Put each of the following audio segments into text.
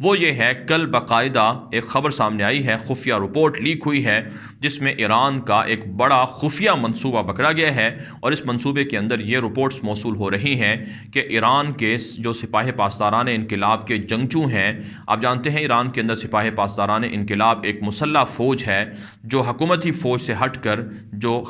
وہ یہ ہے کل باقاعدہ ایک خبر سامنے آئی ہے، خفیہ رپورٹ لیک ہوئی ہے جس میں ایران کا ایک بڑا خفیہ منصوبہ پکڑا گیا ہے، اور اس منصوبے کے اندر یہ رپورٹس موصول ہو رہی ہیں کہ ایران کے جو سپاہ پاسداران انقلاب کے جنگجو ہیں، آپ جانتے ہیں ایران کے اندر سپاہ پاسداران انقلاب ایک مسلح فوج ہے جو حکومتی فوج سے ہٹ کر جو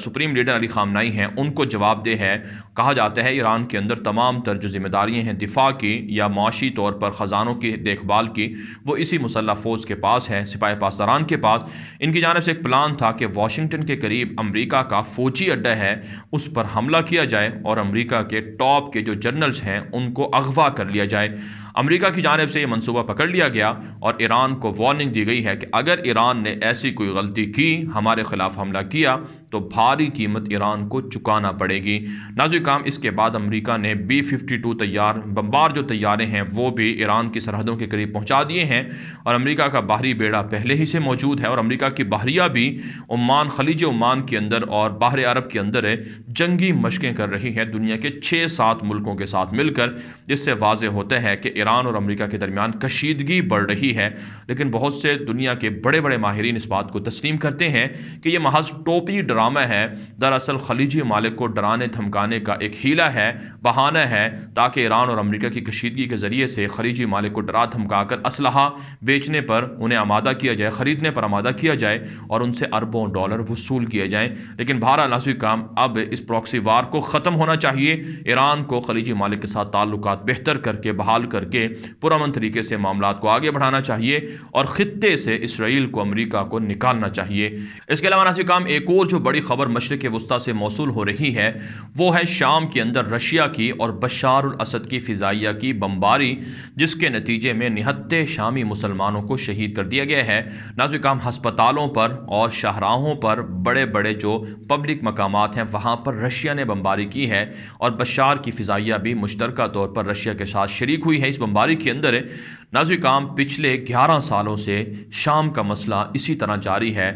سپریم لیڈر علی خامنائی ہیں ان کو جواب دہ ہے۔ کہا جاتا ہے ایران کے اندر تمام تر جو ذمہ داریاں ہیں دفاع کی یا معاشی طور پر خزانوں کی دیکھ بھال کی، وہ اسی مسلح فوج کے پاس ہے، سپاہ پاسداران کے پاس۔ ان کی جانب سے ایک پلان تھا کہ واشنگٹن کے قریب امریکہ کا فوجی اڈہ ہے، اس پر حملہ کیا جائے اور امریکہ کے ٹاپ کے جو جنرلز ہیں ان کو اغوا کر لیا جائے۔ امریکہ کی جانب سے یہ منصوبہ پکڑ لیا گیا اور ایران کو وارننگ دی گئی ہے کہ اگر ایران نے ایسی کوئی غلطی کی، ہمارے خلاف حملہ کیا، تو بھاری قیمت ایران کو چکانا پڑے گی۔ ناظرین کرام، اس کے بعد امریکہ نے B-52 طیار بمبار جو طیارے ہیں وہ بھی ایران کی سرحدوں کے قریب پہنچا دیے ہیں، اور امریکہ کا بحری بیڑا پہلے ہی سے موجود ہے، اور امریکہ کی بحریہ بھی عمان، خلیج عمان کے اندر اور بحر عرب کے اندر جنگی مشقیں کر رہی ہے دنیا کے 6-7 ملکوں کے ساتھ مل کر، جس سے واضح ہوتا ہے کہ ایران اور امریکہ کے درمیان کشیدگی بڑھ رہی ہے۔ لیکن بہت سے دنیا کے بڑے بڑے ماہرین اس بات کو تسلیم کرتے ہیں کہ یہ محض ٹوپی ڈرامہ ہے، دراصل خلیجی ممالک کو ڈرانے دھمکانے کا ایک ہیلہ ہے، بہانہ ہے، تاکہ ایران اور امریکہ کی کشیدگی کے ذریعے سے خلیجی ممالک کو ڈرا دھمکا کر اسلحہ بیچنے پر انہیں آمادہ کیا جائے، خریدنے پر آمادہ کیا جائے اور ان سے اربوں ڈالر وصول کیے جائیں۔ لیکن بہرحال ناظرین کرام، اب اس پراکسی وار کو ختم ہونا چاہیے، ایران کو خلیجی ممالک کے ساتھ تعلقات بہتر کر کے، بحال کر کے پرامن طریقے سے معاملات کو آگے بڑھانا چاہیے، اور خطے سے اسرائیل کو، امریکہ کو نکالنا چاہیے۔ اس کے علاوہ ناظرین کرام، ایک اور جو بڑی خبر مشرق وسطیٰ سے موصول ہو رہی ہے وہ ہے شام کے اندر رشیا کی اور بشار الاسد کی فضائیہ کی بمباری، جس کے نتیجے میں نہتے شامی مسلمانوں کو شہید کر دیا گیا ہے۔ ناظرین کرام، ہسپتالوں پر اور شاہراہوں پر، بڑے بڑے جو پبلک مقامات ہیں وہاں پر رشیا نے بمباری کی ہے، اور بشار کی فضائیہ بھی مشترکہ طور پر رشیا کے ساتھ شریک ہوئی ہے اس بمباری کے اندر۔ ناظرین کرام، پچھلے 11 سالوں سے شام کا مسئلہ اسی طرح جاری ہے۔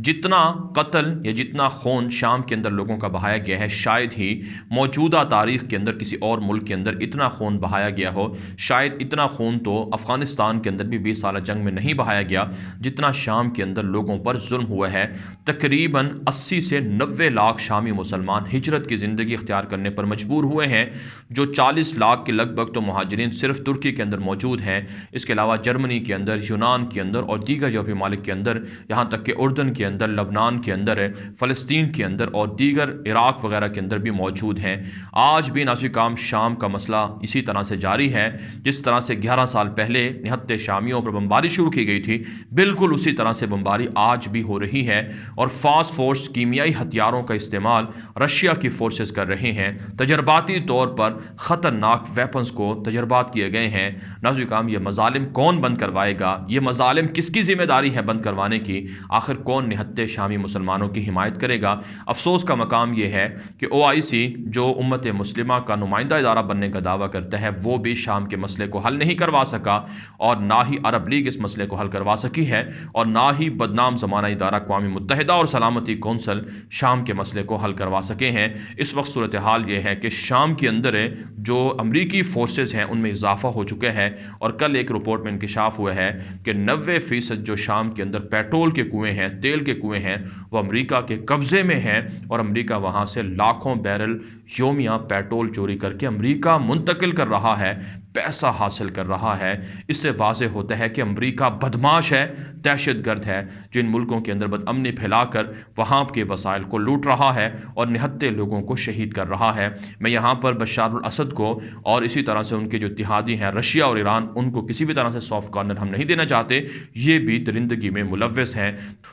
جتنا قتل یا جتنا خون شام کے اندر لوگوں کا بہایا گیا ہے، شاید ہی موجودہ تاریخ کے اندر کسی اور ملک کے اندر اتنا خون بہایا گیا ہو۔ شاید اتنا خون تو افغانستان کے اندر بھی 20 سالہ جنگ میں نہیں بہایا گیا جتنا شام کے اندر لوگوں پر ظلم ہوا ہے۔ تقریباً 80 سے 90 لاکھ شامی مسلمان ہجرت کی زندگی اختیار کرنے پر مجبور ہوئے ہیں، جو 40 لاکھ کے لگ بھگ تو مہاجرین صرف ترکی کے اندر موجود ہیں۔ اس کے علاوہ جرمنی کے اندر، یونان کے اندر اور دیگر یورپی ممالک کے اندر، یہاں تک کہ اردن کے اندر، لبنان کے اندر، فلسطین کے اندر اور دیگر عراق وغیرہ کے اندر بھی موجود ہیں۔ آج بھی ناظرین کرام، شام کا مسئلہ اسی طرح سے جاری ہے۔ جس طرح سے 11 سال پہلے نہتے شامیوں پر بمباری شروع کی گئی تھی، بالکل اسی طرح سے بمباری آج بھی ہو رہی ہے، اور فاسٹ فورس کیمیائی ہتھیاروں کا استعمال رشیا کی فورسز کر رہے ہیں۔ تجرباتی طور پر خطرناک ویپنز کو تجربات کیے گئے ہیں۔ ناظرین کرام، یہ مظالم کون بند کروائے گا؟ یہ مظالم کس کی ذمہ داری ہے بند کروانے کی؟ آخر کون نہتے شامی مسلمانوں کی حمایت کرے گا؟ افسوس کا مقام یہ ہے کہ OIC جو امت مسلمہ کا نمائندہ ادارہ بننے کا دعویٰ کرتا ہے، وہ بھی شام کے مسئلے کو حل نہیں کروا سکا، اور نہ ہی عرب لیگ اس مسئلے کو حل کروا سکی ہے، اور نہ ہی بدنام زمانہ ادارہ اقوام متحدہ اور سلامتی کونسل شام کے مسئلے کو حل کروا سکے ہیں۔ اس وقت صورتحال یہ ہے کہ شام کے اندر جو امریکی فورسز ہیں ان میں اضافہ ہو چکا ہے، اور کل ایک رپورٹ میں انکشاف ہوا ہے کہ 90% جو شام کے اندر پیٹرول کے کنویں ہیں، تیل کے کنویں ہیں، وہ امریکہ کے قبضے میں ہیں، اور امریکہ وہاں سے لاکھوں بیرل یومیہ پیٹرول چوری کر کے امریکہ منتقل کر رہا ہے، پیسہ حاصل کر رہا ہے۔ اس سے واضح ہوتا ہے کہ امریکہ بدماش ہے، دہشت گرد ہے، جو ان ملکوں کے اندر بدامنی پھیلا کر وہاں کے وسائل کو لوٹ رہا ہے اور نہتے لوگوں کو شہید کر رہا ہے۔ میں یہاں پر بشار الاسد کو اور اسی طرح سے ان کے جو اتحادی ہیں رشیا اور ایران، ان کو کسی بھی طرح سے سافٹ کارنر ہم نہیں دینا چاہتے، یہ بھی درندگی میں ملوث ہیں۔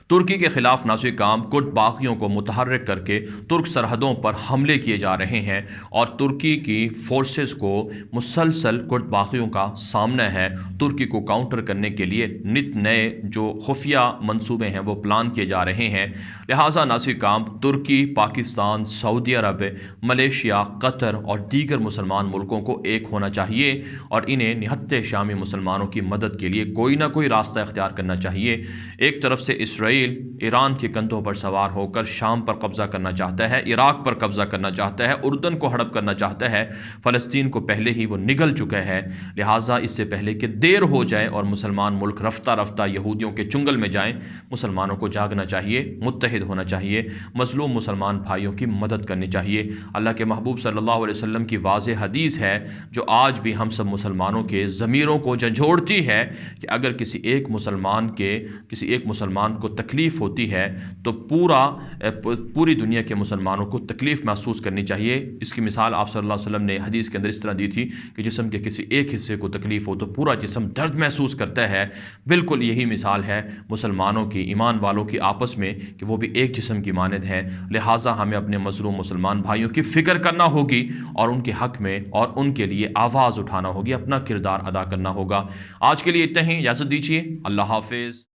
ترکی کے خلاف ناظرین کرام، کرد باغیوں کو متحرک کر کے ترک سرحدوں پر حملے کیے جا رہے ہیں، اور ترکی کی فورسز کو مسلسل کرد باغیوں کا سامنا ہے۔ ترکی کو کاؤنٹر کرنے کے لیے نت نئے جو خفیہ منصوبے ہیں وہ پلان کیے جا رہے ہیں۔ لہٰذا ناظرین کرام، ترکی، پاکستان، سعودی عرب، ملیشیا، قطر اور دیگر مسلمان ملکوں کو ایک ہونا چاہیے، اور انہیں نہتے شامی مسلمانوں کی مدد کے لیے کوئی نہ کوئی راستہ اختیار کرنا چاہیے۔ ایک طرف سے اسرائیل ایران کے کندھوں پر سوار ہو کر شام پر قبضہ کرنا چاہتا ہے، عراق پر قبضہ کرنا چاہتا ہے، اردن کو ہڑپ کرنا چاہتا ہے، فلسطین کو پہلے ہی وہ نگل چکا ہے، لہٰذا اس سے پہلے کہ دیر ہو جائے اور مسلمان ملک رفتہ رفتہ یہودیوں کے چنگل میں جائیں، مسلمانوں کو جاگنا چاہیے، متحد ہونا چاہیے، مظلوم مسلمان بھائیوں کی مدد کرنی چاہیے۔ اللہ کے محبوب صلی اللہ علیہ وسلم کی واضح حدیث ہے جو آج بھی ہم سب مسلمانوں کے ضمیروں کو جھنجھوڑتی ہے کہ اگر کسی ایک مسلمان کو تکلیف ہوتی ہے تو پوری دنیا کے مسلمانوں کو تکلیف محسوس کرنی چاہیے۔ اس کی مثال آپ صلی اللہ علیہ وسلم نے حدیث کے اندر اس طرح دی تھی کہ جسم کے کسی ایک حصے کو تکلیف ہو تو پورا جسم درد محسوس کرتا ہے۔ بالکل یہی مثال ہے مسلمانوں کی، ایمان والوں کی آپس میں، کہ وہ بھی ایک جسم کی مانند ہے۔ لہٰذا ہمیں اپنے مظلوم مسلمان بھائیوں کی فکر کرنا ہوگی اور ان کے حق میں اور ان کے لیے آواز اٹھانا ہوگی، اپنا کردار ادا کرنا ہوگا۔ آج کے لیے اتنا ہی، اجازت دیجیے، اللہ حافظ۔